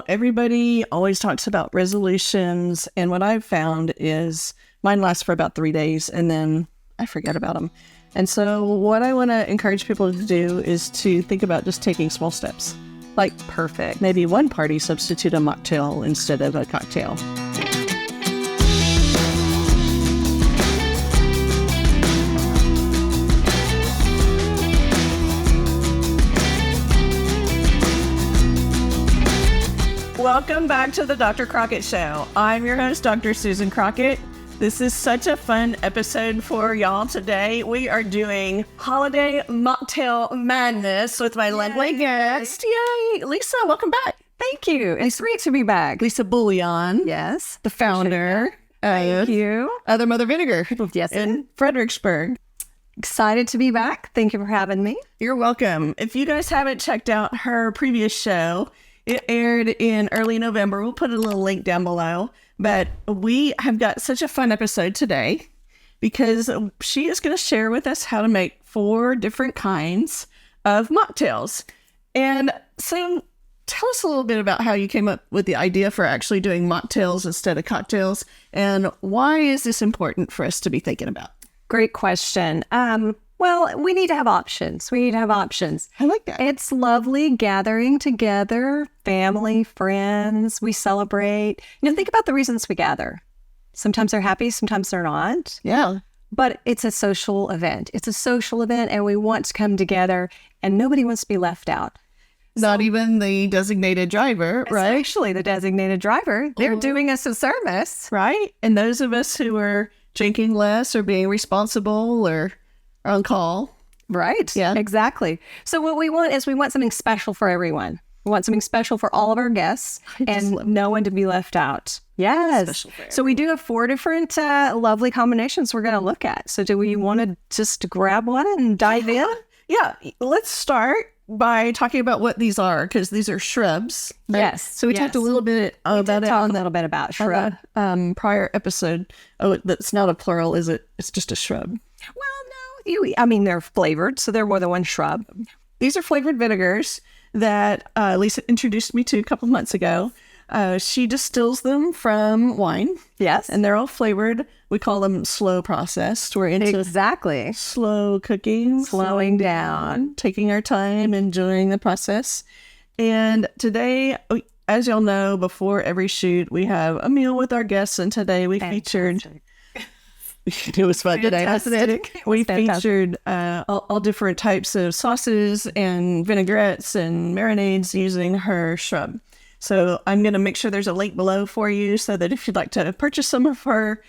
everybody always talks about resolutions, and what I've found is mine lasts for about 3 days, and then I forget about them. And so what I want to encourage people to do is to think about just taking small steps. Like, perfect. Maybe one party substitute a mocktail instead of a cocktail. Welcome back to the Dr. Crockett Show. I'm your host, Dr. Susan Crockett. This is such a fun episode for y'all today. We are doing holiday mocktail madness with my lovely guest. Yay! Lisa, welcome back. Thank you. It's great to be back. Lisa Bullion. Yes. The founder. Thank you. Other Mother Vinegar. Yes. In Fredericksburg. Excited to be back. Thank you for having me. You're welcome. If you guys haven't checked out her previous show, it aired in early November. We'll put a little link down below. But we have got such a fun episode today because she is going to share with us how to make 4 different kinds of mocktails. And so tell us a little bit about how you came up with the idea for actually doing mocktails instead of cocktails. And why is this important for us to be thinking about? Great question. Well, we need to have options. I like that. It's lovely gathering together, family, friends. We celebrate. Think about the reasons we gather. Sometimes they're happy, sometimes they're not. Yeah. But it's a social event. And we want to come together, and nobody wants to be left out. Not even the designated driver, right? Especially the designated driver. They're doing us a service. Right. And those of us who are drinking less or being responsible or on call. Right. Yeah. Exactly. So what we want is something special for everyone. We want something special for all of our guests and no one to be left out. Yes. So we do have 4 different lovely combinations we're going to look at. So do we want to just grab one and dive in? Yeah. Let's start by talking about what these are, because these are shrubs. Right? Yes. So we talked a little bit about it. A little bit about shrub. Prior episode. Oh, that's not a plural, is it? It's just a shrub. Well, no. They're flavored, so they're more than one shrub. These are flavored vinegars that Lisa introduced me to a couple of months ago. She distills them from wine. Yes. And they're all flavored. We call them slow processed. We're into exactly slow cooking. Slowing down. Taking our time, enjoying the process. And today, as y'all know, before every shoot, we have a meal with our guests. And today we featured... It was fun today, wasn't it? We featured all different types of sauces and vinaigrettes and marinades using her shrub. So I'm going to make sure there's a link below for you so that if you'd like to purchase some of her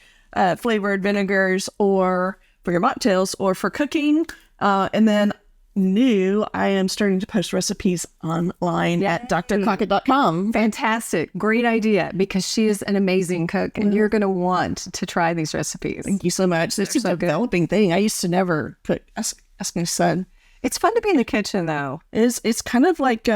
flavored vinegars or for your mocktails or for cooking. And then I am starting to post recipes online at drcrockett.com. Fantastic. Great idea, because she is an amazing cook and you're going to want to try these recipes. Thank you so much. This is a developing thing. I used to never cook. Ask my son. It's fun to be in the kitchen, though. It's kind of like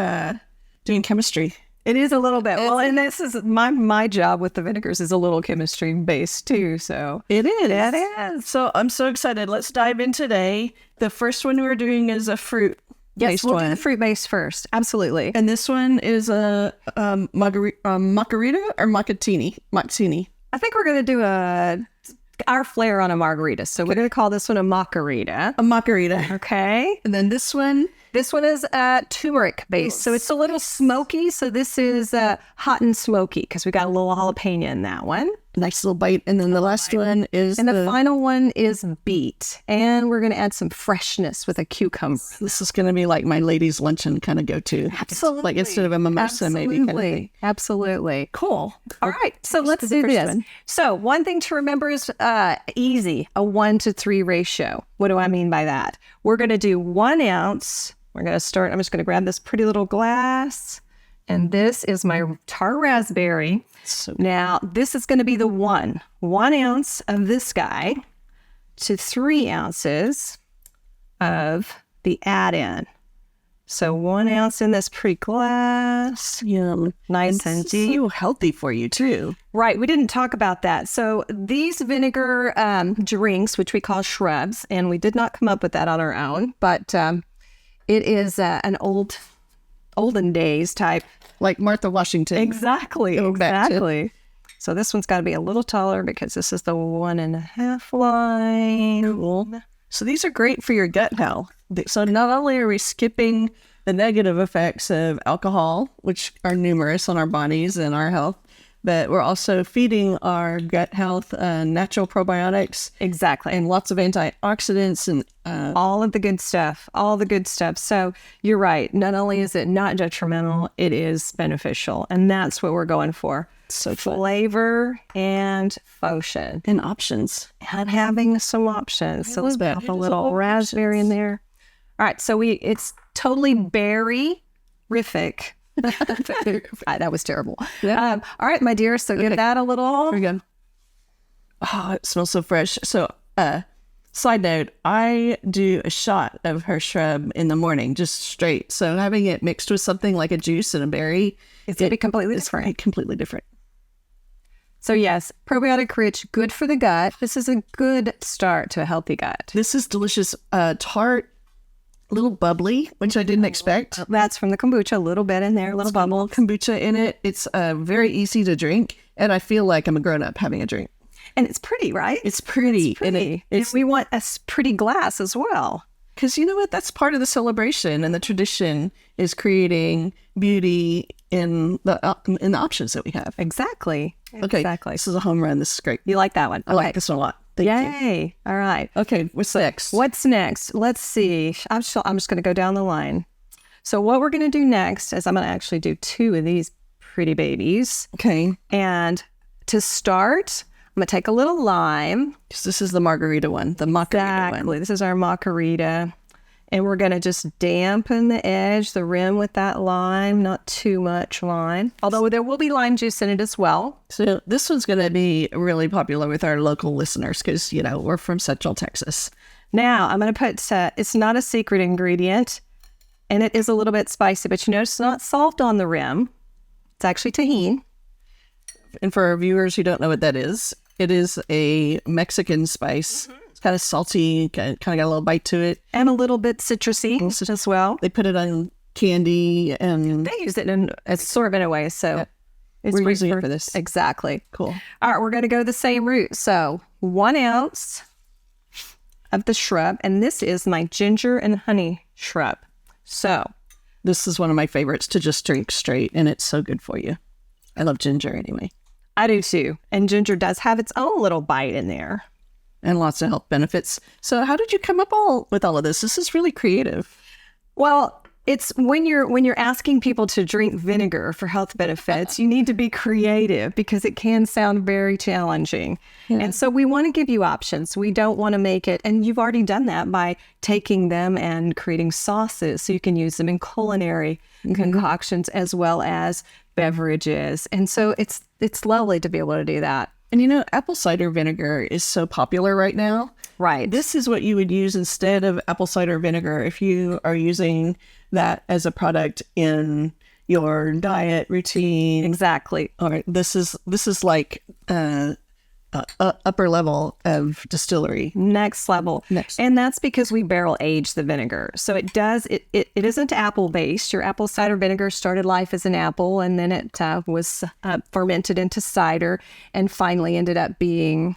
doing chemistry. It is a little bit. Well, and this is my job with the vinegars is a little chemistry based too. So it is. It is. So I'm so excited. Let's dive in today. The first one we're doing is a fruit. Yes, we'll do the fruit based first. Absolutely. And this one is a Mockarita or Mockatini. I think we're going to do our flair on a margarita. So we're going to call this one a Mockarita. A Mockarita. Okay. And then this one is turmeric based. So it's a little smoky. So this is hot and smoky because we got a little jalapeno in that one. Nice little bite. And then the last one is the final one is beet. And we're going to add some freshness with a cucumber. This is going to be like my ladies' luncheon kind of go-to. Absolutely. Like instead of a mimosa, maybe. Kind of thing. Absolutely. Cool. All right. So let's do this. So one thing to remember is easy, a 1-to-3 ratio. What do I mean by that? We're going to do 1 ounce. I'm just going to grab this pretty little glass. And this is my tart raspberry. Now, this is going to be the 1 ounce of this guy to 3 ounces of the add-in. So 1 ounce in this pretty glass. Yum. Nice and deep. So healthy for you, too. Right. We didn't talk about that. So these vinegar drinks, which we call shrubs, and we did not come up with that on our own, but it is an olden days type like Martha Washington. Exactly. Exactly. So this one's got to be a little taller because this is the 1.5 line. Cool. So these are great for your gut health. So not only are we skipping the negative effects of alcohol, which are numerous on our bodies and our health, but we're also feeding our gut health natural probiotics. Exactly. And lots of antioxidants and all of the good stuff. All the good stuff. So you're right. Not only is it not detrimental, it is beneficial. And that's what we're going for. So flavor and function. And options. And having some options. So let's pop a little raspberry in there. All right. So it's totally berry-rific. That was terrible. Yeah. All right, my dear. So give that a little. There we go. Oh, it smells so fresh. So, side note, I do a shot of her shrub in the morning, just straight. So having it mixed with something like a juice and a berry, it's going to be completely different. Completely different. So yes, probiotic rich, good for the gut. This is a good start to a healthy gut. This is delicious, tart, little bubbly, which I didn't expect. That's from the kombucha, a little bit in there, a little bubble. Kombucha in it. It's very easy to drink, and I feel like I'm a grown-up having a drink. And it's pretty, right? It's pretty. It's pretty. And we want a pretty glass as well. Because you know what? That's part of the celebration and the tradition is creating beauty in the options that we have. Exactly. Okay. Exactly. This is a home run. This is great. You like that one? I like this one a lot. Thank Yay. you. All right. Okay. What's next? What's next? Let's see. I'm just going to go down the line. So what we're going to do next is I'm going to actually do 2 of these pretty babies. Okay. And to start, I'm going to take a little lime. This is the margarita one, the Mockarita Exactly. one. This is our Mockarita. And we're going to just dampen the edge, the rim with that lime, not too much lime. Although there will be lime juice in it as well. So this one's going to be really popular with our local listeners because, you know, we're from Central Texas. Now, I'm going to put, it's not a secret ingredient, and it is a little bit spicy, but you notice it's not salt on the rim. It's actually tahini. And for our viewers who don't know what that is, it is a Mexican spice. Mm-hmm. Kind of salty, kind of got a little bite to it. And a little bit citrusy as well. They put it on candy and... They use it in a sorbet way, so it's we're using it for this. Exactly. Cool. All right, we're going to go the same route. So 1 ounce of the shrub, and this is my ginger and honey shrub. So this is one of my favorites to just drink straight, and it's so good for you. I love ginger anyway. I do too. And ginger does have its own little bite in there. And lots of health benefits. So how did you come up with all of this? This is really creative. Well, it's when you're asking people to drink vinegar for health benefits, you need to be creative because it can sound very challenging. Yeah. And so we want to give you options. We don't want to make it, and you've already done that by taking them and creating sauces so you can use them in culinary concoctions as well as beverages. And so it's lovely to be able to do that. And you know, apple cider vinegar is so popular right now. Right. This is what you would use instead of apple cider vinegar if you are using that as a product in your diet routine. Exactly. All right. This is like upper level of distillery. Next level. Next. And that's because we barrel age the vinegar. So it isn't apple based. Your apple cider vinegar started life as an apple, and then it was fermented into cider and finally ended up being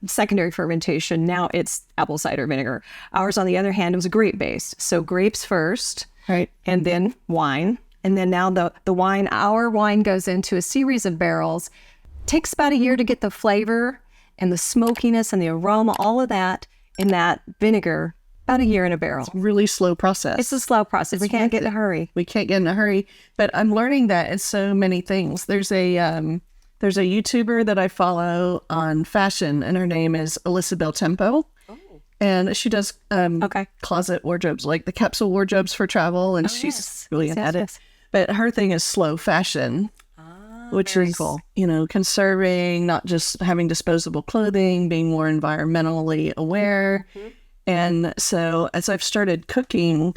secondary fermentation. Now it's apple cider vinegar. Ours, on the other hand, was grape based. So grapes first, right, and then wine. And then now the wine, our wine goes into a series of barrels. Takes about a year to get the flavor and the smokiness and the aroma, all of that in that vinegar, about a year in a barrel. It's a really slow process. It's a slow process. We can't get in a hurry. We can't get in a hurry. But I'm learning that in so many things. There's a YouTuber that I follow on fashion, and her name is Alyssa Beltempo. Oh. And she does closet wardrobes, like the capsule wardrobes for travel, and she's really at it. Yes. But her thing is slow fashion. Which is, cool. You know, conserving, not just having disposable clothing, being more environmentally aware. Mm-hmm. And so as I've started cooking,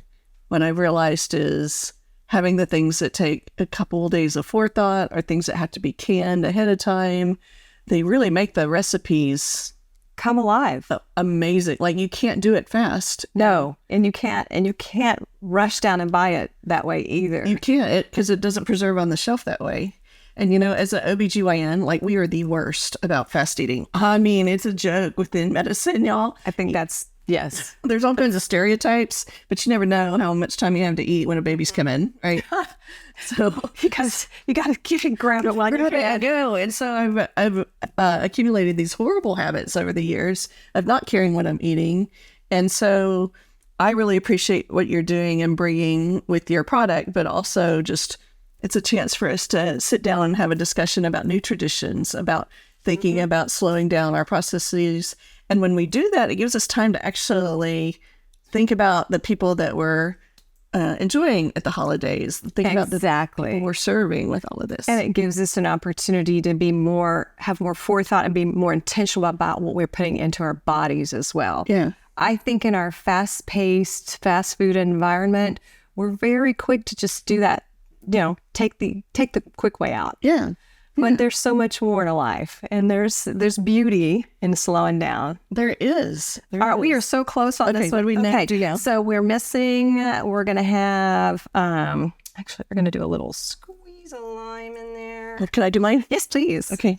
what I've realized is having the things that take a couple of days of forethought or things that have to be canned ahead of time, they really make the recipes come alive. Amazing. Like you can't do it fast. No, and you can't rush down and buy it that way either. You can't, because it doesn't preserve on the shelf that way. And, you know, as an OBGYN, like we are the worst about fast eating. I mean, it's a joke within medicine, y'all. I think that's, yes. There's all kinds of stereotypes, but you never know how much time you have to eat when a baby's coming, right? So you got to keep it grounded while you're I go. And so I've accumulated these horrible habits over the years of not caring what I'm eating. And so I really appreciate what you're doing and bringing with your product, but also just it's a chance for us to sit down and have a discussion about new traditions, about thinking about slowing down our processes. And when we do that, it gives us time to actually think about the people that we're enjoying at the holidays, think about the people we're serving with all of this. And it gives us an opportunity to have more forethought and be more intentional about what we're putting into our bodies as well. Yeah. I think in our fast-paced, fast food environment, we're very quick to just do that, you know, take the quick way out. Yeah. But there's so much more to life, and there's beauty in slowing down. There is. All right, we are so close on this one. What do we need to do now? So we're missing, we're going to have, actually, we're going to do a little squeeze of lime in there. Can I do mine? Yes, please. Okay.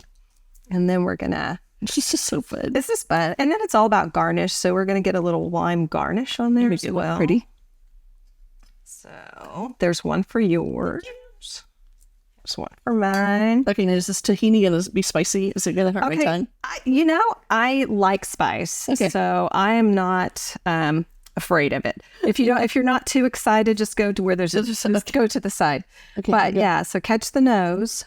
And then we're going to, This is so fun. this is fun. And then it's all about garnish. So we're going to get a little lime garnish on there as well. Pretty. So there's one for yours. There's one for mine. Okay, now is this tahini going to be spicy? Is it going to hurt my tongue? I like spice, so I am not afraid of it. If you're not too excited, just go to where there's just go to the side. Okay, but yeah, so catch the nose.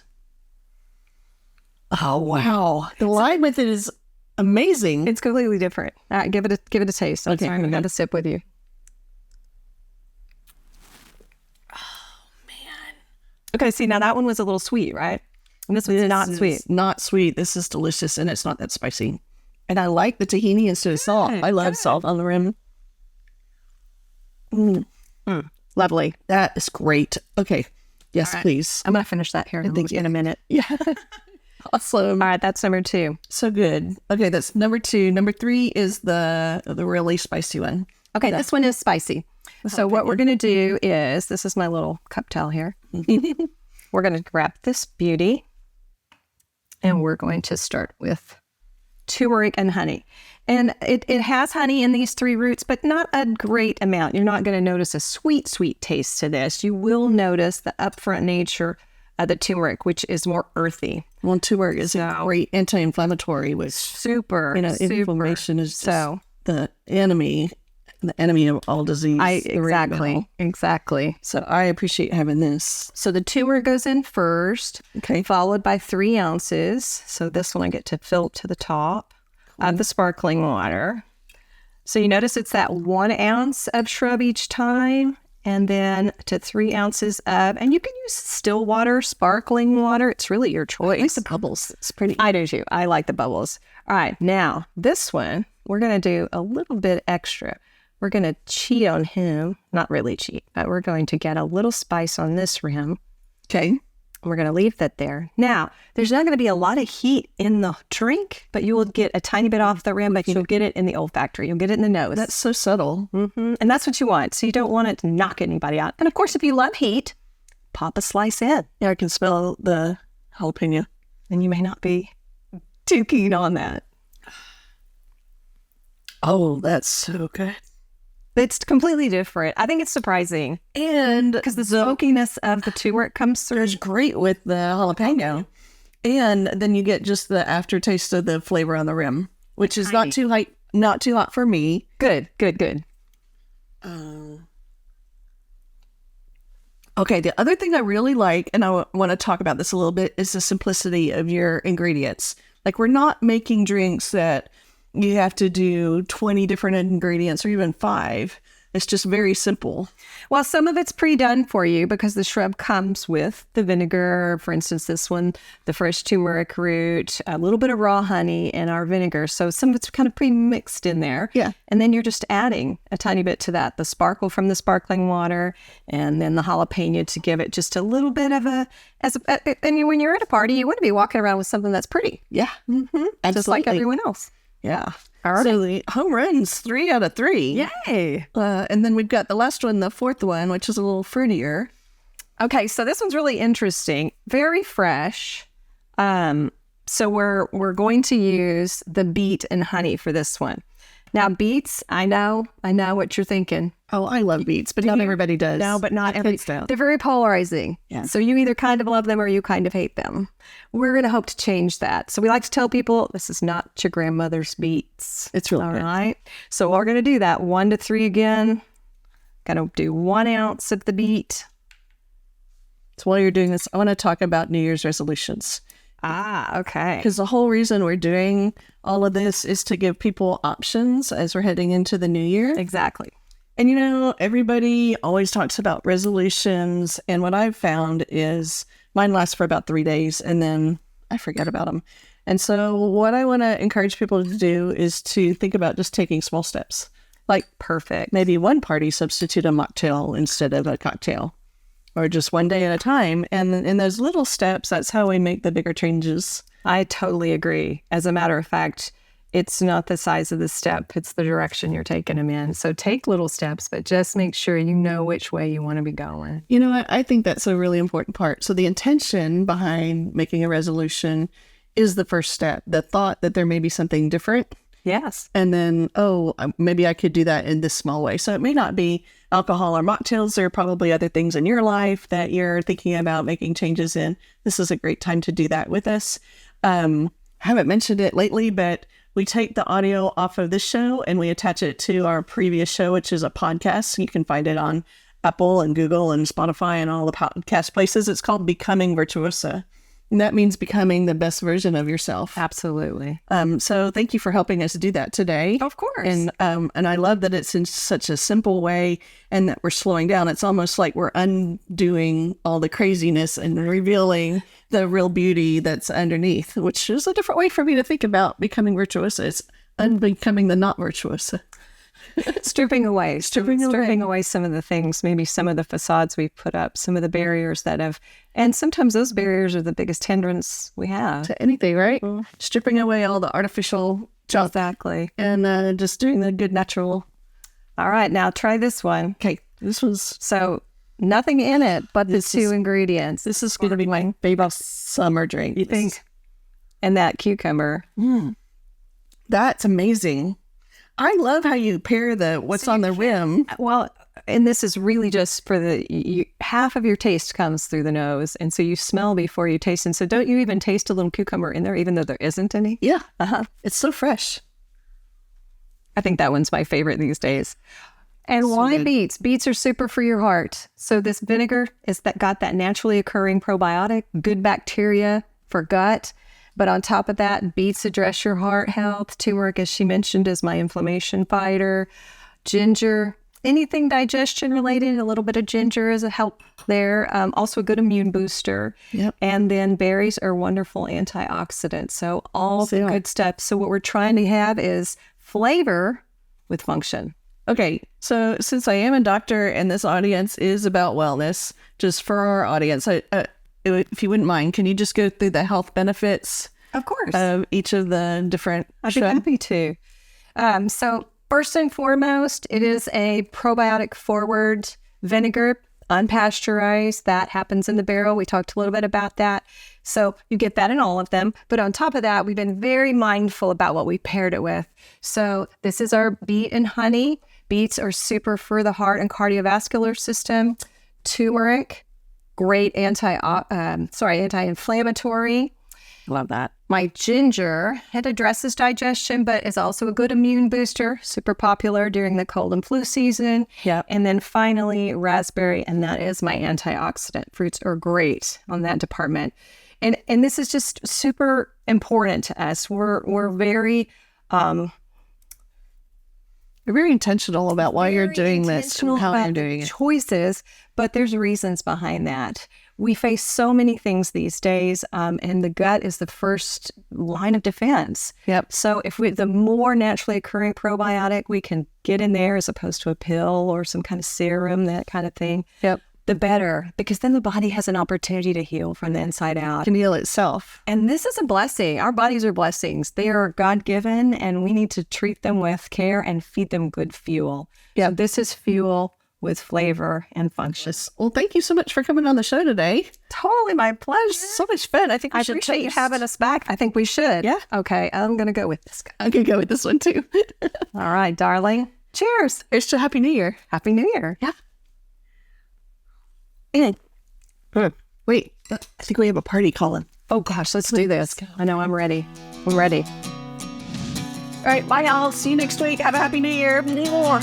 Oh wow, the lime with it is amazing. It's completely different. All right, give it a taste. I'm sorry, I'm going to sip with you. Okay, see, now that one was a little sweet, right? And this one's not sweet. Not sweet. This is delicious, and it's not that spicy. And I like the tahini instead of salt. I love salt on the rim. Lovely. That is great. Okay. Yes, please. I'm going to finish that here in a minute. Yeah. Awesome. All right, that's number 2. So good. Okay, that's number 2. Number 3 is the really spicy one. Okay, this one is spicy. So what we're going to do is, this is my little cup towel here. We're going to grab this beauty, and we're going to start with turmeric and honey. And it has honey in these 3 roots, but not a great amount. You're not going to notice a sweet, sweet taste to this. You will notice the upfront nature of the turmeric, which is more earthy. Well, turmeric is a great anti-inflammatory, which super, inflammation is just the enemy of all disease. Exactly. So I appreciate having this. So the turmeric goes in first, followed by 3 ounces. So this one I get to fill to the top of the sparkling water. So you notice it's that 1 ounce of shrub each time, and then to 3 ounces of, and you can use still water, sparkling water. It's really your choice. I like the bubbles. It's pretty. I do too. I like the bubbles. All right, now this one, we're going to do a little bit extra. We're going to cheat on him. Not really cheat, but we're going to get a little spice on this rim. Okay. We're going to leave that there. Now, there's not going to be a lot of heat in the drink, but you will get a tiny bit off the rim, but you'll get it in the olfactory. You'll get it in the nose. That's so subtle. And that's what you want. So you don't want it to knock anybody out. And of course, if you love heat, pop a slice in. Yeah, I can smell the jalapeno. And you may not be too keen on that. Oh, that's so good. It's completely different. I think it's surprising. And because the smokiness of the turmeric comes through. It's great with the jalapeno. And then you get just the aftertaste of the flavor on the rim, which is not too hot for me. Good. Okay, the other thing I really like, and I want to talk about this a little bit, is the simplicity of your ingredients. Like, we're not making drinks that you have to do 20 different ingredients or even 5. It's just very simple. Well, some of it's pre-done for you because the shrub comes with the vinegar. For instance, this one, the fresh turmeric root, a little bit of raw honey, and our vinegar. So some of it's kind of pre-mixed in there. Yeah. And then you're just adding a tiny bit to that, the sparkle from the sparkling water, and then the jalapeno to give it just a little bit of and when you're at a party, you want to be walking around with something that's pretty. Yeah. Just like everyone else. Yeah. All right. So the home runs, 3 out of 3. Yay. And then we've got the last one, the fourth one, which is a little fruitier. Okay, so this one's really interesting. Very fresh. So we're going to use the beet and honey for this one. Now, beets, I know what you're thinking. Oh, I love beets, but not everybody does. No, but not every. don't. They're very polarizing. Yeah. So you either kind of love them or you kind of hate them. We're going to hope to change that. So we like to tell people this is not your grandmother's beets. It's really all good. right. So we're going to do that 1 to 3 again. Going to do 1 ounce of the beet. So while you're doing this, I want to talk about New Year's resolutions. Okay. Because the whole reason we're doing all of this is to give people options as we're heading into the new year. Exactly. And, you know, everybody always talks about resolutions. And what I've found is mine lasts for about 3 days and then I forget about them. And so what I want to encourage people to do is to think about just taking small steps. Like, Perfect. maybe one party substitute a mocktail instead of a cocktail, or just one day at a time. And in those little steps, that's how we make the bigger changes. I totally agree. As a matter of fact, it's not the size of the step, it's the direction you're taking them in. So take little steps, but just make sure you know which way you want to be going. You know, I think that's a really important part. So the intention behind making a resolution is the first step, the thought that there may be something different. Yes. And then, maybe I could do that in this small way. So it may not be alcohol or mocktails. There are probably other things in your life that you're thinking about making changes in. This is a great time to do that with us. I haven't mentioned it lately, but we take the audio off of this show and we attach it to our previous show, which is a podcast. You can find it on Apple and Google and Spotify and all the podcast places. It's called Becoming Virtuosa. And that means becoming the best version of yourself. Absolutely. So thank you for helping us do that today. Of course. And I love that it's in such a simple way and that we're slowing down. It's almost like we're undoing all the craziness and revealing the real beauty that's underneath, which is a different way for me to think about becoming virtuosa. It's unbecoming the not virtuosa. Stripping away some of the things, maybe some of the facades we've put up, some of the barriers that have, and sometimes those barriers are the biggest hindrance we have. To anything, right? Stripping away all the artificial junk. Exactly. And just doing the good natural. All right, now try this one. Okay, this was... So nothing in it but the 2 ingredients. This is going to be my favorite summer drink. You think? And that cucumber. That's amazing. I love how you pair what's on the rim. Well, and this is really just for half of your taste comes through the nose. And so you smell before you taste. And so don't you even taste a little cucumber in there, even though there isn't any? Yeah. It's so fresh. I think that one's my favorite these days. And why beets? Beets are super for your heart. So this vinegar got that naturally occurring probiotic, good bacteria for gut. But on top of that, beets address your heart health. Turmeric, as she mentioned, is my inflammation fighter. Ginger, anything digestion related, a little bit of ginger is a help there. Also a good immune booster. Yep. And then berries are wonderful antioxidants. So all the good stuff. So what we're trying to have is flavor with function. Okay, so since I am a doctor and this audience is about wellness, just for our audience, if you wouldn't mind, can you just go through the health benefits of course of each of the different? I'd be happy to. So first and foremost, it is a probiotic forward vinegar, unpasteurized. That happens in the barrel. We talked a little bit about that. So you get that in all of them. But on top of that, we've been very mindful about what we paired it with. So this is our beet and honey. Beets are super for the heart and cardiovascular system. Turmeric, great anti-inflammatory. Love that. My ginger, it addresses digestion, but is also a good immune booster, super popular during the cold and flu season. Yeah. And then finally, raspberry, and that is my antioxidant. Fruits are great on that department. And this is just super important to us. We're very very intentional about why you're doing this and how you're doing it. Choices, but there's reasons behind that. We face so many things these days, and the gut is the first line of defense. Yep. So the more naturally occurring probiotic we can get in there as opposed to a pill or some kind of serum, that kind of thing. Yep. the better, because then the body has an opportunity to heal from the inside out. Can heal itself. And this is a blessing. Our bodies are blessings. They are God-given, and we need to treat them with care and feed them good fuel. Yeah. So this is fuel with flavor and function. Well, thank you so much for coming on the show today. Totally my pleasure. So much fun. I think we I should appreciate you having us back. I think we should. Yeah. Okay, I'm going to go with this guy. I'm going to go with this one too. All right, darling. Cheers. Here's to Happy New Year. Happy New Year. Yeah. And wait, I think we have a party calling. Oh gosh, let's do this. I know, I'm ready. I'm ready. All right, bye y'all. See you next week. Have a Happy New Year. Many more.